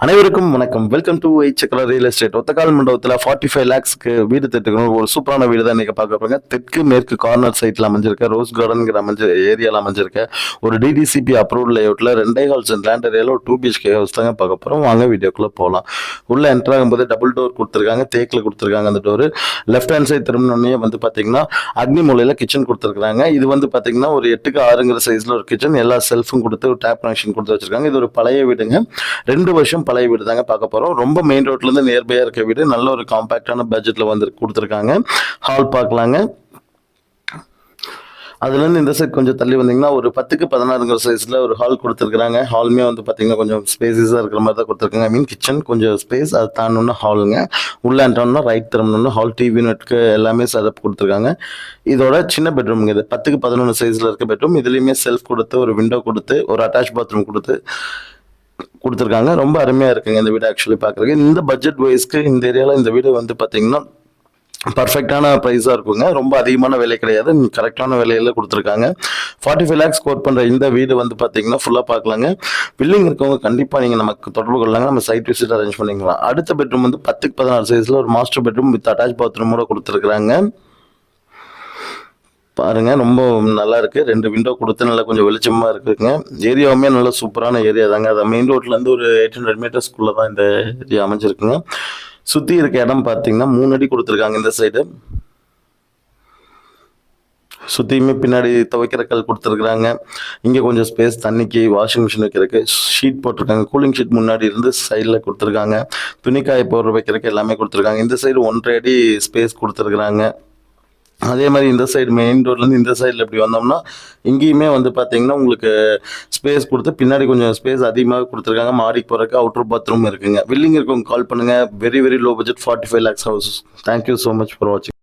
அனைவருக்கும் வணக்கம். Welcome to சக்கர ரியல் எஸ்டேட். ஒத்தக்கால் மண்டபத்தில் 45 லேக்ஸ்க்கு வீடு திட்டுக்கணும். ஒரு சூப்பரான வீடு தான் நீங்கள் பார்க்க போகிறீங்க. தெற்கு மேற்கு கார்னர் சைட்டில் அமைஞ்சிருக்க ரோஸ் கார்டன்கிற ஏரியாவில் அமைஞ்சிருக்க ஒரு டிடிசிபி அப்ரூவல் லேஅவுட்டில் 2.5 சென்ட் லேண்ட் ஏரியாவில் ஒரு 2 BHK ஹவுஸ் தாங்க பார்க்க போகிறோம். வாங்க வீடியோக்குள்ளே போகலாம். உள்ளே என்ட்ரு ஆகும்போது டபுள் டோர் கொடுத்துருக்காங்க, தேக்கில் கொடுத்துருக்காங்க. அந்த டோரு லெஃப்ட் ஹேண்ட் சைட் திரும்பினோடனே பார்த்தீங்கன்னா அக்னி மூலையில் கிச்சன் கொடுத்துருக்காங்க. இது பார்த்தீங்கன்னா ஒரு 8x 6 சைஸில் ஒரு கிச்சன், எல்லா செல்ஃபும் கொடுத்து ஒரு டேப் கனெக்ஷன் கொடுத்து வச்சிருக்காங்க. இது ஒரு பழைய வீடுங்க, 2 வருஷம் பழைய வீடு தாங்க பார்க்க போறோம். ரொம்ப மெயின் ரோட்ல இருந்து நியர்பையா இருக்க வீடு, நல்ல ஒரு காம்பாக்டான பட்ஜெட்ல கொடுத்துருக்காங்க. ஹால் பார்க்கலாங்க. அதுல இருந்து இந்த சைட் கொஞ்சம் தள்ளி வந்தீங்கன்னா ஒரு 10x 16 சைஸ்ல ஒரு ஹால் கொடுத்துருக்காங்க. ஹாலுமே பாத்தீங்கன்னா கொஞ்சம் ஸ்பேசஸா இருக்கிற மாதிரி தான் கொடுத்துருக்காங்க. ஐ மீன் கிச்சன் கொஞ்சம் ஸ்பேஸ், அது தாண்டோன்னா ஹாலுங்க. உள்ள என்ட்ரோன்னா ரைட் திரும்பணும்னா ஹால், டிவி நெட்க்கு எல்லாமே செட்டப் கொடுத்துருக்காங்க. இதோட சின்ன பெட்ரூம் இது 10x 11 சைஸ்ல இருக்க பெட்ரூம். இதுலயுமே செல்ஃப் கொடுத்து ஒரு விண்டோ கொடுத்து ஒரு அட்டாச் பாத்ரூம் கொடுத்துருக்காங்க. ரொம்ப அருமையாக இருக்குங்க இந்த வீடு ஆக்சுவலி பார்க்குறதுக்கு. இந்த பட்ஜெட் வைஸ்க்கு இந்த ஏரியாவில் இந்த வீடு பார்த்தீங்கன்னா பர்ஃபெக்டான ப்ரைஸாக இருக்குங்க. ரொம்ப அதிகமான விலை கிடையாது, கரெக்டான விலையில கொடுத்துருக்காங்க. 45 லேக்ஸ் கோட் பண்ணுற இந்த வீடு பார்த்தீங்கன்னா ஃபுல்லாக பார்க்கலாங்க. பில்லிங் இருக்கவங்க கண்டிப்பாக நீங்கள் நமக்கு தொடர்பு கொள்ளாங்க, நம்ம சைட் விசிட் அரேஞ்ச் பண்ணிக்கலாம். அடுத்த பெட்ரூம் 10x 16 சைஸில் ஒரு மாஸ்டர் பெட்ரூம் வித் அட்டாச் பாத்ரூமோட கொடுத்துருக்குறாங்க. பாருங்க, ரொம்ப நல்லா இருக்கு. 2 விண்டோ கொடுத்து நல்லா கொஞ்சம் வெளிச்சமா இருக்குங்க. ஏரியாவுமே நல்ல சூப்பரான ஏரியா தாங்க. அது மெயின் ரோட்ல இருந்து ஒரு 800 மீட்டர்ஸ்குள்ள தான் இந்த ஏரியா அமைஞ்சிருக்குங்க. சுத்தி இருக்க இடம் பார்த்தீங்கன்னா 3 அடி கொடுத்துருக்காங்க. இந்த சைடு சுத்தியுமே பின்னாடி துவைக்கிற கல் கொடுத்துருக்குறாங்க. இங்க கொஞ்சம் ஸ்பேஸ் தண்ணிக்கு, வாஷிங் மிஷின் வைக்கிறதுக்கு ஷீட் போட்டிருக்காங்க. கூலிங் ஷீட் முன்னாடி இருந்து சைடில் கொடுத்துருக்காங்க. துணிக்காய பவுடர் வைக்கிறதுக்கு எல்லாமே கொடுத்துருக்காங்க. இந்த சைடு 1.5 அடி ஸ்பேஸ் கொடுத்துருக்குறாங்க. அதே மாதிரி இந்த சைடு மெயின் ரோட்லேருந்து இந்த சைடில் எப்படி வந்தோம்னா இங்கேயுமே பார்த்தீங்கன்னா உங்களுக்கு ஸ்பேஸ் கொடுத்து பின்னாடி கொஞ்சம் ஸ்பேஸ் அதிகமாக கொடுத்துருக்காங்க. மாடிக்கு போகிறதுக்கு அவுட்டர் பாத்ரூம் இருக்குங்க. வில்லிங் இருக்கவங்க கால் பண்ணுங்கள். Very very low budget 45 lakhs house. Thank you so much for வாட்சிங்.